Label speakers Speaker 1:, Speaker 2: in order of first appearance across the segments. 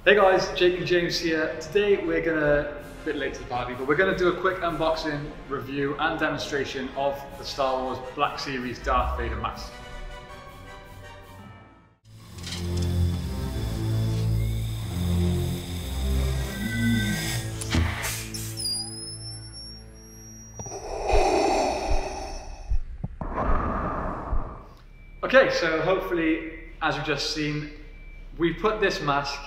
Speaker 1: Hey guys, Jake and James here. Today we're a bit late to the party, but we're gonna do a quick unboxing, review and demonstration of the Star Wars Black Series Darth Vader mask. Okay, so hopefully, as you've just seen, we put this mask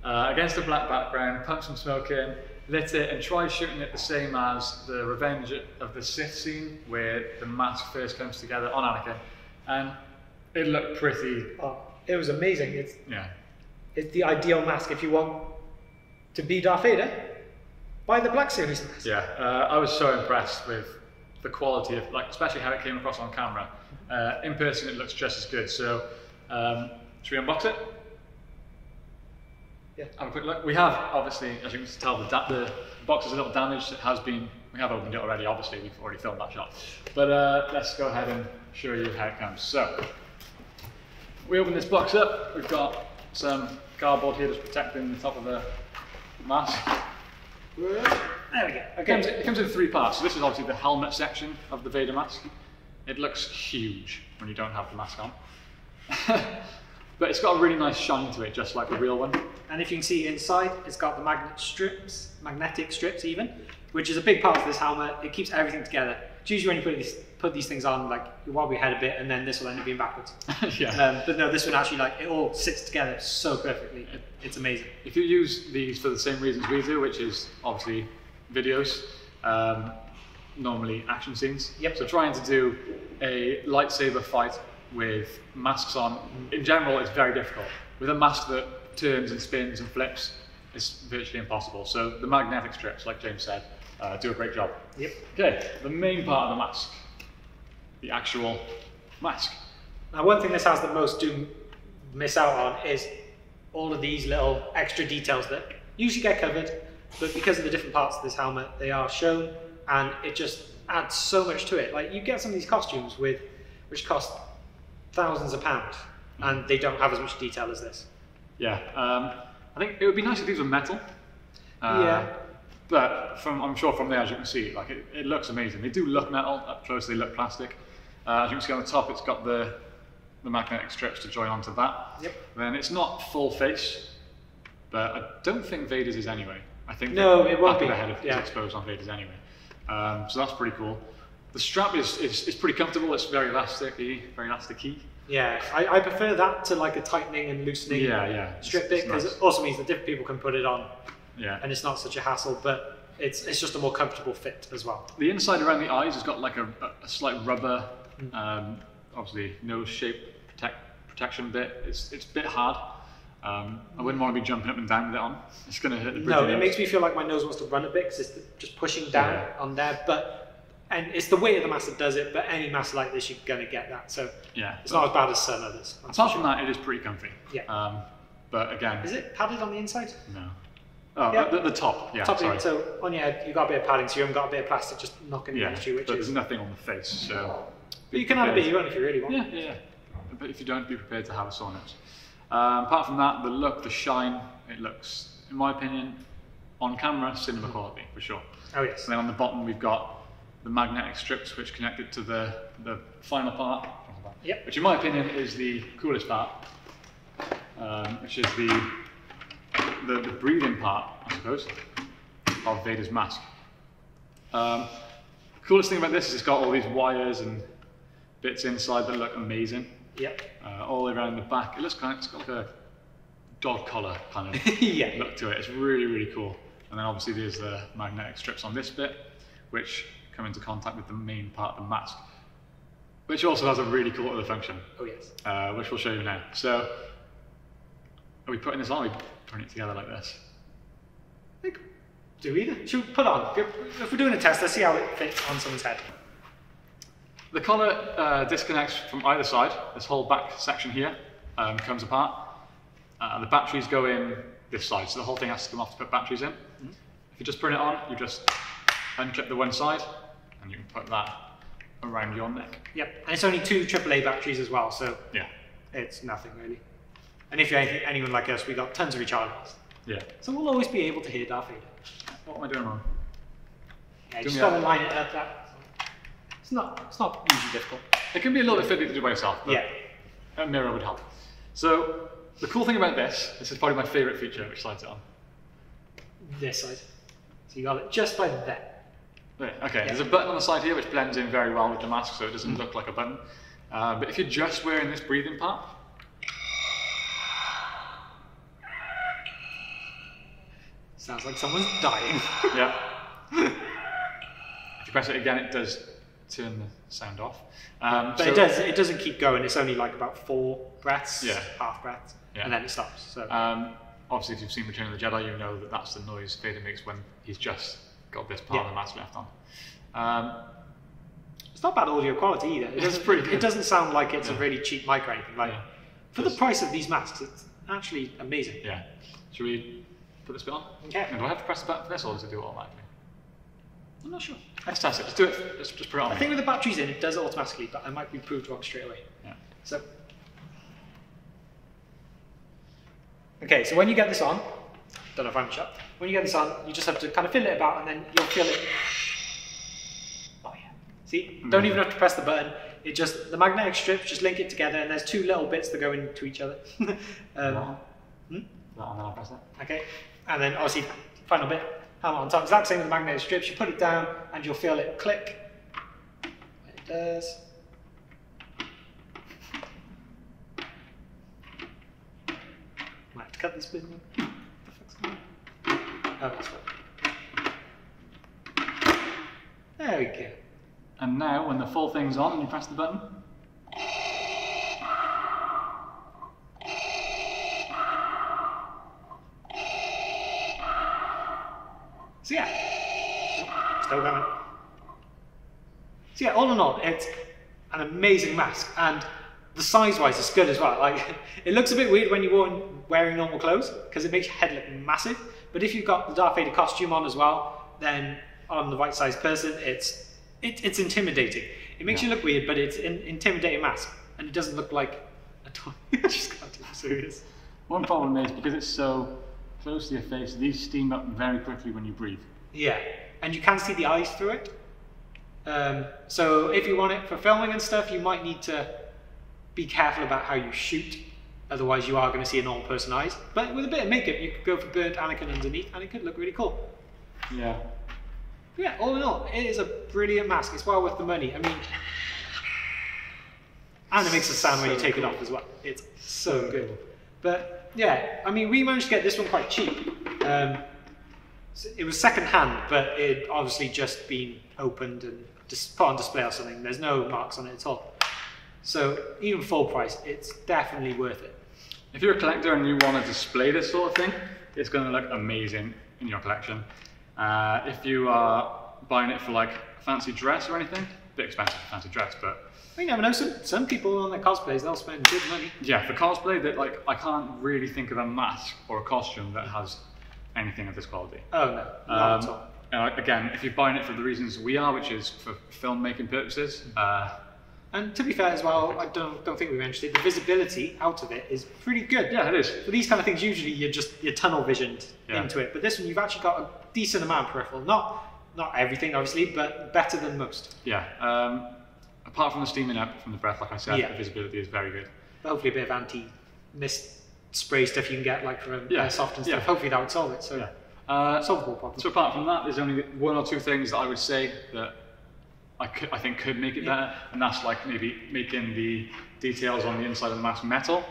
Speaker 1: against a black background, pumped some smoke in, lit it, and tried shooting it the same as the Revenge of the Sith scene, where the mask first comes together on Anakin, and it looked pretty.
Speaker 2: Oh, it was amazing. It's the ideal mask if you want to be Darth Vader. Buy the Black Series mask.
Speaker 1: Yeah, I was so impressed with the quality of, especially how it came across on camera. In person, it looks just as good. So, should we unbox it?
Speaker 2: Yeah.
Speaker 1: Have a quick look. We have, obviously, as you can tell, the box is a little damaged. It has been, we have opened it already, obviously, we've already filmed that shot. But let's go ahead and show you how it comes. So, we open this box up, we've got some cardboard here just protecting the top of the mask.
Speaker 2: There we go. Okay.
Speaker 1: It comes in three parts. So this is obviously the helmet section of the Vader mask. It looks huge when you don't have the mask on. But it's got a really nice shine to it, just like the real one.
Speaker 2: And if you can see inside, it's got the magnetic strips even, which is a big part of this helmet. It keeps everything together. It's usually when you put these things on, you wobble your head a bit and then this will end up being backwards.
Speaker 1: Yeah.
Speaker 2: But no, this one actually, it all sits together so perfectly. It's amazing.
Speaker 1: If you use these for the same reasons we do, which is obviously videos, normally action scenes.
Speaker 2: Yep.
Speaker 1: So trying to do a lightsaber fight with masks on, in general, it's very difficult. With a mask that turns and spins and flips, it's virtually impossible. So the magnetic strips, like James said, do a great job.
Speaker 2: Yep.
Speaker 1: Okay, the main part of the mask, the actual mask.
Speaker 2: Now, one thing this has that most do miss out on is all of these little extra details that usually get covered, but because of the different parts of this helmet, they are shown, and it just adds so much to it. Like, you get some of these costumes which cost thousands of pounds, and they don't have as much detail as this.
Speaker 1: Yeah, I think it would be nice if these were metal.
Speaker 2: Yeah.
Speaker 1: But I'm sure from there, as you can see, it looks amazing. They do look metal, up close they look plastic. As you can see on the top, it's got the magnetic strips to join onto that.
Speaker 2: Yep.
Speaker 1: Then it's not full face, but I don't think Vader's is anyway. I think
Speaker 2: no, it won't be.
Speaker 1: The head is exposed on Vader's anyway. So that's pretty cool. The strap is pretty comfortable. It's very elasticy.
Speaker 2: Yeah, I prefer that to a tightening and loosening strip bit, because it also means that different people can put it on.
Speaker 1: Yeah. And
Speaker 2: it's not such a hassle, but it's just a more comfortable fit as well.
Speaker 1: The inside around the eyes has got a slight rubber, obviously nose shape protection bit. It's a bit hard. I wouldn't want to be jumping up and down with it on. It's going to hit the bridge.
Speaker 2: No, it makes me feel like my nose wants to run a bit because it's just pushing down on there. And it's the weight of the mask that does it, but any mask like this, you're going to get that. So yeah, it's not as bad as some others.
Speaker 1: Apart from that, it is pretty comfy.
Speaker 2: Yeah.
Speaker 1: But again...
Speaker 2: Is it padded on the inside?
Speaker 1: No. Oh, yeah. the top. Yeah, sorry.
Speaker 2: So on your head, you've got a bit of padding, so you haven't got a bit of plastic just knocking against you,
Speaker 1: but there's nothing on the face, so...
Speaker 2: But you can add a bit of your own if you really want.
Speaker 1: Yeah. But if you don't, be prepared to have a saw nose. Apart from that, the look, the shine, it looks, in my opinion, on camera, cinema quality, for sure.
Speaker 2: Oh yes.
Speaker 1: And then on the bottom, we've got the magnetic strips which connect it to the final part, which in my opinion is the coolest part, which is the breathing part, I suppose, of Vader's mask. The coolest thing about this is it's got all these wires and bits inside that look amazing.
Speaker 2: Yep.
Speaker 1: All the way around the back. It's got like a dog collar kind of look to it. It's really, really cool. And then obviously there's the magnetic strips on this bit, which come into contact with the main part of the mask, which also has a really cool other function. Oh yes. Which we'll show you now. So, are we putting this on? Or are we putting it together like this?
Speaker 2: I think do either. Should we put on? If we're doing a test, let's see how it fits on someone's head.
Speaker 1: The collar disconnects from either side. This whole back section here comes apart. The batteries go in this side, so the whole thing has to come off to put batteries in. If you just put it on, you just unclip the one side, and you can put that around your neck.
Speaker 2: Yep, and it's only 2 AAA batteries as well, so
Speaker 1: yeah,
Speaker 2: it's nothing really. And if you're anyone like us, we got tons of rechargeables.
Speaker 1: Yeah.
Speaker 2: So we'll always be able to hear Darth Vader.
Speaker 1: What am I doing wrong?
Speaker 2: Yeah, you just got to line it up. It's not usually difficult.
Speaker 1: It can be a little bit fiddly to do by yourself, but a mirror would help. So the cool thing about this is probably my favourite feature, which slides it on.
Speaker 2: This side. So you got it just by there.
Speaker 1: Okay, there's a button on the side here which blends in very well with the mask, so it doesn't look like a button. But if you're just wearing this breathing part,
Speaker 2: sounds like someone's dying.
Speaker 1: Yeah. If you press it again, it does turn the sound off.
Speaker 2: But it doesn't keep going. It's only like about 4 breaths, half breaths, and then it stops. So
Speaker 1: obviously, if you've seen Return of the Jedi, you know that that's the noise Vader makes when he's just got this part of the mask left on.
Speaker 2: It's not bad audio quality either.
Speaker 1: It's pretty good.
Speaker 2: It doesn't sound like it's a really cheap mic or anything. Like for the price of these masks, it's actually amazing.
Speaker 1: Yeah. Should we put this bit on?
Speaker 2: Okay.
Speaker 1: And do I have to press the button for this, or does it do it automatically?
Speaker 2: I'm not sure.
Speaker 1: Let's test it. Let's do it. Let's just put it on.
Speaker 2: I think with the batteries in, it does it automatically, but I might be proved wrong straight away.
Speaker 1: Yeah.
Speaker 2: So. Okay, so when you get this on, don't know if I'm shut. When you get this on, you just have to kind of fiddle it about, and then you'll feel it. Oh yeah. See? Don't even have to press the button. It just, the magnetic strips just link it together, and there's 2 little bits that go into each other.
Speaker 1: That on, then I'll press that.
Speaker 2: Okay, and then obviously, final bit, hammer on top. Exact same with the magnetic strips. You put it down, and you'll feel it click. It does. Might have to cut this bit. Oh, that's fine. There we go.
Speaker 1: And now, when the full thing's on and you press the button,
Speaker 2: so yeah, still going. So yeah, all in all, it's an amazing mask, and the size-wise, it's good as well. Like, it looks a bit weird when you're wearing normal clothes because it makes your head look massive. But if you've got the Darth Vader costume on as well, then on the right-sized person, it's intimidating. It makes you look weird, but it's an intimidating mask, and it doesn't look like a toy. I just can't take it serious.
Speaker 1: One problem is, because it's so close to your face, these steam up very quickly when you breathe.
Speaker 2: Yeah, and you can see the eyes through it. So if you want it for filming and stuff, you might need to be careful about how you shoot. Otherwise, you are going to see a normal person's eyes. But with a bit of makeup, you could go for burnt Anakin underneath, and it could look really cool.
Speaker 1: Yeah.
Speaker 2: Yeah, all in all, it is a brilliant mask. It's well worth the money. I mean, and it makes a sound when you take it off as well. It's so good. But yeah, I mean, we managed to get this one quite cheap. It was second hand, but it obviously just been opened and just put on display or something. There's no marks on it at all. So even full price, it's definitely worth it.
Speaker 1: If you're a collector and you want to display this sort of thing, it's going to look amazing in your collection. If you are buying it for like a fancy dress or anything, a bit expensive for fancy dress, but
Speaker 2: you never know. Some people on their cosplays, they'll spend good money.
Speaker 1: Yeah, for cosplay, that like I can't really think of a mask or a costume that has anything of this quality.
Speaker 2: Oh no, not at all.
Speaker 1: Again, if you're buying it for the reasons we are, which is for filmmaking purposes.
Speaker 2: And to be fair as well, I don't think we mentioned it, the visibility out of it is pretty good.
Speaker 1: Yeah, it is.
Speaker 2: For these kind of things, usually you're tunnel visioned into it, but this one you've actually got a decent amount of peripheral. Not everything, obviously, but better than most.
Speaker 1: Yeah. Apart from the steaming up from the breath, like I said, the visibility is very good.
Speaker 2: But hopefully a bit of anti-mist spray stuff you can get, like from airsoft and stuff. Hopefully that would solve it. So solvable problem.
Speaker 1: So apart from that, there's only 1 or 2 things that I would say that I think could make it better, and that's like maybe making the details on the inside of the mask metal.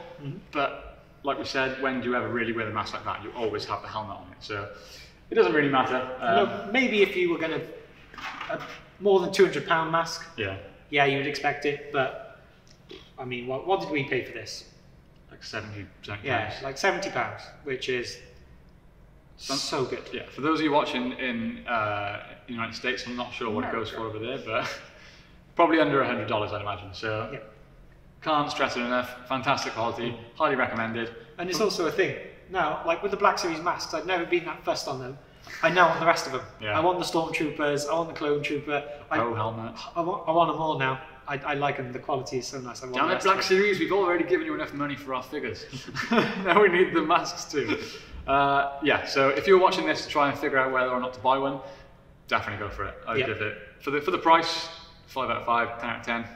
Speaker 1: But like we said, when do you ever really wear the mask like that? You always have the helmet on it, so it doesn't really matter.
Speaker 2: Maybe if you were going to more than £200 mask, you would expect it. But I mean, what did we pay for this?
Speaker 1: Like 70 pounds.
Speaker 2: Yeah, like £70, which is so good.
Speaker 1: Yeah, for those of you watching in the United States, I'm not sure what it goes for over there, but probably under $100, I'd imagine. So can't stress it enough. Fantastic quality, highly recommended. And
Speaker 2: it's also a thing now, like with the Black Series masks, I've never been that fussed on them. I now want the rest of them. I want the Stormtroopers, I want the Clone Trooper.
Speaker 1: Helmet.
Speaker 2: I want them all now. I like them, the quality is so nice.
Speaker 1: Damn it, Black Series, we've already given you enough money for our figures. Now we need the masks too. Yeah, so if you're watching this to try and figure out whether or not to buy one, definitely go for it. I'd give it, for the price, 5 out of 5, 10 out of 10.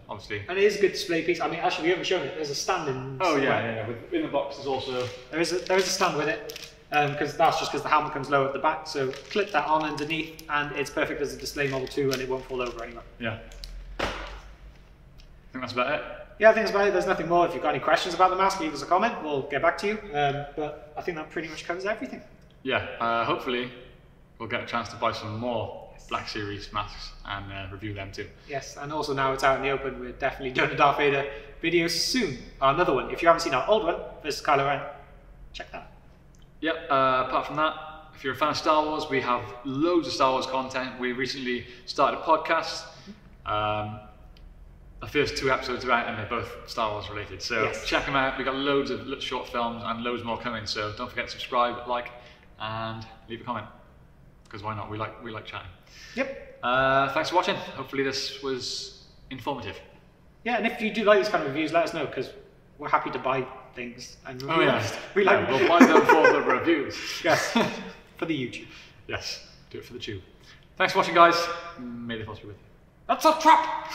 Speaker 1: Obviously. And
Speaker 2: it is a good display piece. I mean, actually, we haven't shown it. There's a stand in.
Speaker 1: Oh yeah. In the box, there's also there is
Speaker 2: a stand with it, because that's just because the helmet comes low at the back. So clip that on underneath, and it's perfect as a display model too, and it won't fall over anywhere.
Speaker 1: Yeah. I think that's about it.
Speaker 2: Yeah, I think that's about it. There's nothing more. If you've got any questions about the mask, leave us a comment. We'll get back to you. But I think that pretty much covers everything.
Speaker 1: Yeah. Hopefully, we'll get a chance to buy some more Black Series masks and review them too.
Speaker 2: Yes, and also now it's out in the open, we're definitely doing a Darth Vader video soon. Another one. If you haven't seen our old one versus Kylo Ren, check that out.
Speaker 1: Yep. Apart from that, if you're a fan of Star Wars, we have loads of Star Wars content. We recently started a podcast. The first 2 episodes are out and they're both Star Wars related. So check them out. We've got loads of short films and loads more coming. So don't forget to subscribe, like, and leave a comment. Because why not? We like chatting.
Speaker 2: Yep.
Speaker 1: Thanks for watching. Hopefully this was informative.
Speaker 2: Yeah, and if you do like these kind of reviews, let us know, because we're happy to buy things and review
Speaker 1: them.
Speaker 2: We'll
Speaker 1: buy them for the reviews.
Speaker 2: Yes. For the YouTube.
Speaker 1: Yes. Do it for the tube. Thanks for watching, guys. May the Force be with you.
Speaker 2: That's a trap!